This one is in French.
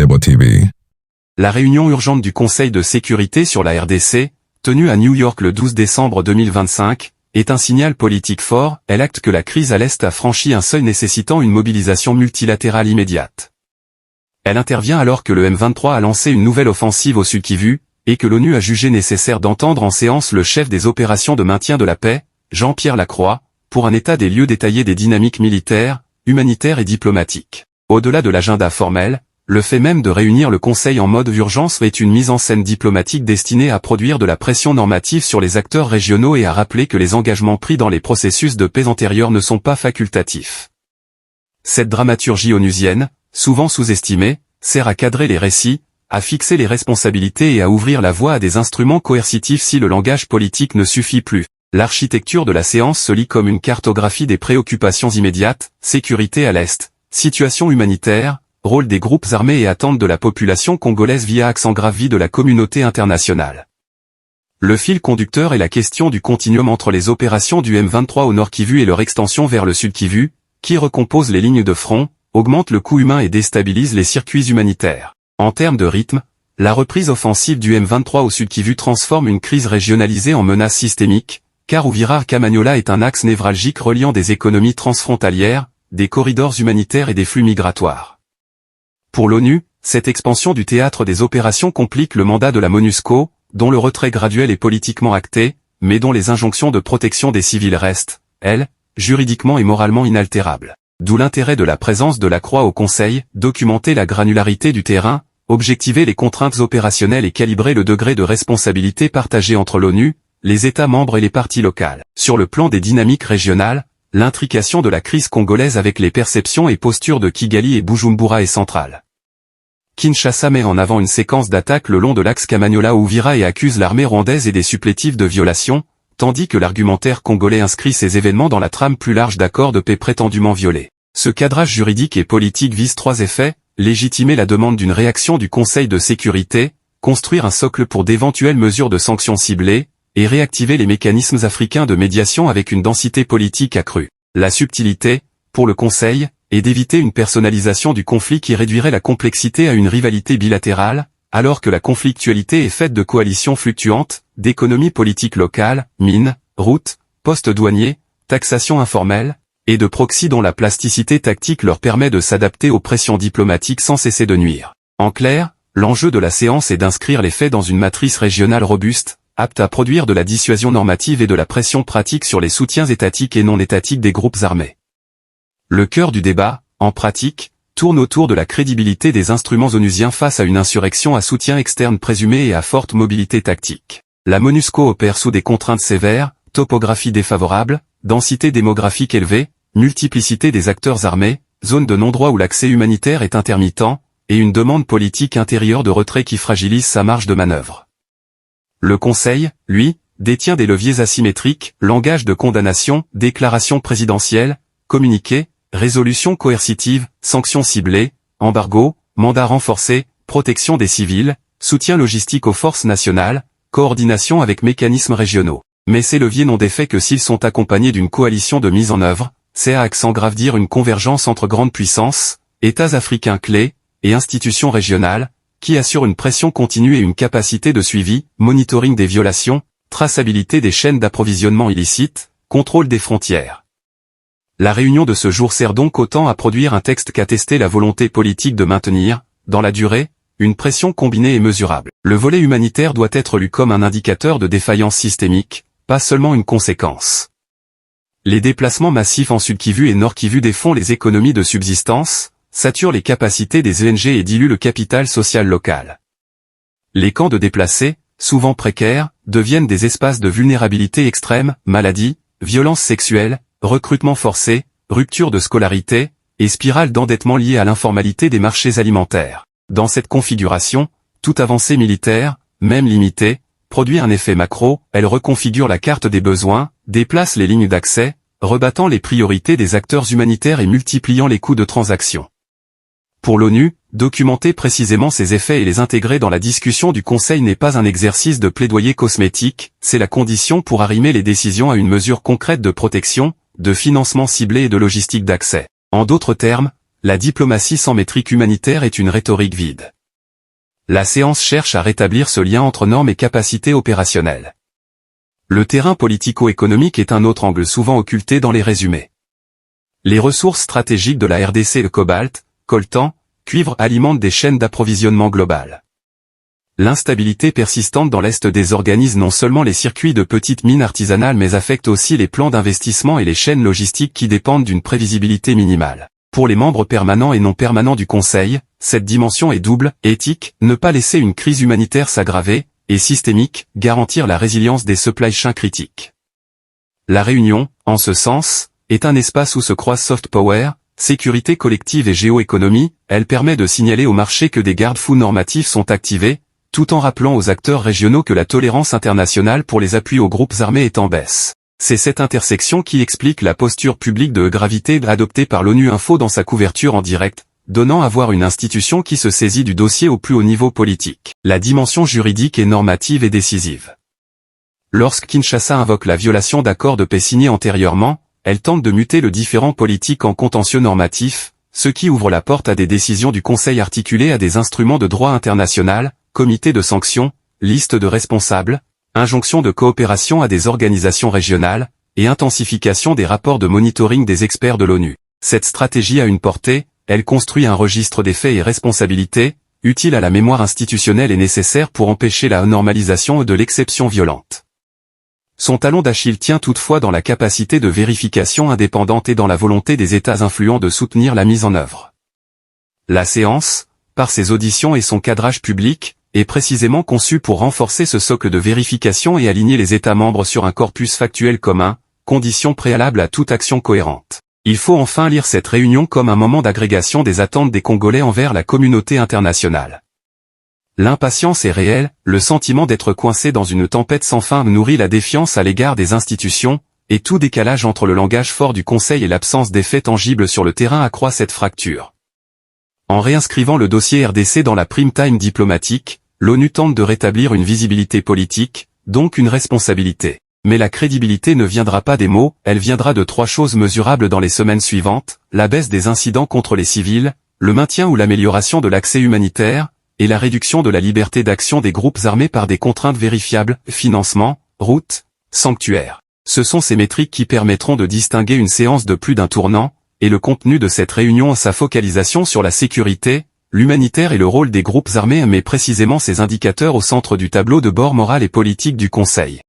Debo TV. La réunion urgente du Conseil de sécurité sur la RDC, tenue à New York le 12 décembre 2025, est un signal politique fort. Elle acte que la crise à l'Est a franchi un seuil nécessitant une mobilisation multilatérale immédiate. Elle intervient alors que le M23 a lancé une nouvelle offensive au Sud-Kivu, et que l'ONU a jugé nécessaire d'entendre en séance le chef des opérations de maintien de la paix, Jean-Pierre Lacroix, pour un état des lieux détaillé des dynamiques militaires, humanitaires et diplomatiques. Au-delà de l'agenda formel, le fait même de réunir le Conseil en mode urgence est une mise en scène diplomatique destinée à produire de la pression normative sur les acteurs régionaux et à rappeler que les engagements pris dans les processus de paix antérieurs ne sont pas facultatifs. Cette dramaturgie onusienne, souvent sous-estimée, sert à cadrer les récits, à fixer les responsabilités et à ouvrir la voie à des instruments coercitifs si le langage politique ne suffit plus. L'architecture de la séance se lit comme une cartographie des préoccupations immédiates, sécurité à l'Est, situation humanitaire, rôle des groupes armés et attentes de la population congolaise via accent grave de la communauté internationale. Le fil conducteur est la question du continuum entre les opérations du M23 au Nord Kivu et leur extension vers le Sud Kivu, qui recompose les lignes de front, augmente le coût humain et déstabilise les circuits humanitaires. En termes de rythme, la reprise offensive du M23 au Sud Kivu transforme une crise régionalisée en menace systémique, car Uvira-Kamanyola est un axe névralgique reliant des économies transfrontalières, des corridors humanitaires et des flux migratoires. Pour l'ONU, cette expansion du théâtre des opérations complique le mandat de la MONUSCO, dont le retrait graduel est politiquement acté, mais dont les injonctions de protection des civils restent, elles, juridiquement et moralement inaltérables. D'où l'intérêt de la présence de Lacroix au Conseil, documenter la granularité du terrain, objectiver les contraintes opérationnelles et calibrer le degré de responsabilité partagé entre l'ONU, les États membres et les parties locales. Sur le plan des dynamiques régionales, l'intrication de la crise congolaise avec les perceptions et postures de Kigali et Bujumbura est centrale. Kinshasa met en avant une séquence d'attaques le long de l'axe Kamanyola-Uvira et accuse l'armée rwandaise et des supplétifs de violation, tandis que l'argumentaire congolais inscrit ces événements dans la trame plus large d'accords de paix prétendument violés. Ce cadrage juridique et politique vise trois effets: légitimer la demande d'une réaction du Conseil de sécurité, construire un socle pour d'éventuelles mesures de sanctions ciblées, et réactiver les mécanismes africains de médiation avec une densité politique accrue. La subtilité, pour le Conseil, est d'éviter une personnalisation du conflit qui réduirait la complexité à une rivalité bilatérale, alors que la conflictualité est faite de coalitions fluctuantes, d'économies politiques locales, mines, routes, postes douaniers, taxation informelle, et de proxys dont la plasticité tactique leur permet de s'adapter aux pressions diplomatiques sans cesser de nuire. En clair, l'enjeu de la séance est d'inscrire les faits dans une matrice régionale robuste, apte à produire de la dissuasion normative et de la pression pratique sur les soutiens étatiques et non étatiques des groupes armés. Le cœur du débat, en pratique, tourne autour de la crédibilité des instruments onusiens face à une insurrection à soutien externe présumé et à forte mobilité tactique. La MONUSCO opère sous des contraintes sévères, topographie défavorable, densité démographique élevée, multiplicité des acteurs armés, zone de non-droit où l'accès humanitaire est intermittent, et une demande politique intérieure de retrait qui fragilise sa marge de manœuvre. Le Conseil, lui, détient des leviers asymétriques, langage de condamnation, déclaration présidentielle, communiqué, résolution coercitive, sanctions ciblées, embargo, mandat renforcé, protection des civils, soutien logistique aux forces nationales, coordination avec mécanismes régionaux. Mais ces leviers n'ont d'effet que s'ils sont accompagnés d'une coalition de mise en œuvre, c'est à accent grave dire une convergence entre grandes puissances, États africains clés, et institutions régionales, qui assurent une pression continue et une capacité de suivi, monitoring des violations, traçabilité des chaînes d'approvisionnement illicites, contrôle des frontières. La réunion de ce jour sert donc autant à produire un texte qu'à tester la volonté politique de maintenir, dans la durée, une pression combinée et mesurable. Le volet humanitaire doit être lu comme un indicateur de défaillance systémique, pas seulement une conséquence. Les déplacements massifs en Sud Kivu et Nord Kivu défont les économies de subsistance, saturent les capacités des ONG et diluent le capital social local. Les camps de déplacés, souvent précaires, deviennent des espaces de vulnérabilité extrême, maladies, violences sexuelles, recrutement forcé, rupture de scolarité, et spirale d'endettement liée à l'informalité des marchés alimentaires. Dans cette configuration, toute avancée militaire, même limitée, produit un effet macro, elle reconfigure la carte des besoins, déplace les lignes d'accès, rebattant les priorités des acteurs humanitaires et multipliant les coûts de transaction. Pour l'ONU, documenter précisément ces effets et les intégrer dans la discussion du Conseil n'est pas un exercice de plaidoyer cosmétique, c'est la condition pour arrimer les décisions à une mesure concrète de protection, de financement ciblé et de logistique d'accès. En d'autres termes, la diplomatie sans métrique humanitaire est une rhétorique vide. La séance cherche à rétablir ce lien entre normes et capacités opérationnelles. Le terrain politico-économique est un autre angle souvent occulté dans les résumés. Les ressources stratégiques de la RDC, le cobalt, coltan, cuivre alimentent des chaînes d'approvisionnement globales. L'instabilité persistante dans l'Est désorganise non seulement les circuits de petites mines artisanales mais affecte aussi les plans d'investissement et les chaînes logistiques qui dépendent d'une prévisibilité minimale. Pour les membres permanents et non permanents du Conseil, cette dimension est double, éthique, ne pas laisser une crise humanitaire s'aggraver, et systémique, garantir la résilience des supply chains critiques. La réunion, en ce sens, est un espace où se croisent soft power, sécurité collective et géoéconomie. Elle permet de signaler au marché que des garde-fous normatifs sont activés, tout en rappelant aux acteurs régionaux que la tolérance internationale pour les appuis aux groupes armés est en baisse. C'est cette intersection qui explique la posture publique de gravité adoptée par l'ONU Info dans sa couverture en direct, donnant à voir une institution qui se saisit du dossier au plus haut niveau politique. La dimension juridique et normative est décisive. Lorsque Kinshasa invoque la violation d'accords de paix signés antérieurement, elle tente de muter le différend politique en contentieux normatif, ce qui ouvre la porte à des décisions du Conseil articulées à des instruments de droit international, comité de sanctions, liste de responsables, injonction de coopération à des organisations régionales, et intensification des rapports de monitoring des experts de l'ONU. Cette stratégie a une portée, elle construit un registre des faits et responsabilités, utile à la mémoire institutionnelle et nécessaire pour empêcher la normalisation de l'exception violente. Son talon d'Achille tient toutefois dans la capacité de vérification indépendante et dans la volonté des États influents de soutenir la mise en œuvre. La séance, par ses auditions et son cadrage public, est précisément conçue pour renforcer ce socle de vérification et aligner les États membres sur un corpus factuel commun, condition préalable à toute action cohérente. Il faut enfin lire cette réunion comme un moment d'agrégation des attentes des Congolais envers la communauté internationale. L'impatience est réelle, le sentiment d'être coincé dans une tempête sans fin nourrit la défiance à l'égard des institutions, et tout décalage entre le langage fort du Conseil et l'absence d'effets tangibles sur le terrain accroît cette fracture. En réinscrivant le dossier RDC dans la prime time diplomatique, l'ONU tente de rétablir une visibilité politique, donc une responsabilité. Mais la crédibilité ne viendra pas des mots, elle viendra de trois choses mesurables dans les semaines suivantes, la baisse des incidents contre les civils, le maintien ou l'amélioration de l'accès humanitaire, et la réduction de la liberté d'action des groupes armés par des contraintes vérifiables, financement, routes, sanctuaires. Ce sont ces métriques qui permettront de distinguer une séance de plus d'un tournant, et le contenu de cette réunion sa focalisation sur la sécurité, l'humanitaire et le rôle des groupes armés met précisément ces indicateurs au centre du tableau de bord moral et politique du Conseil.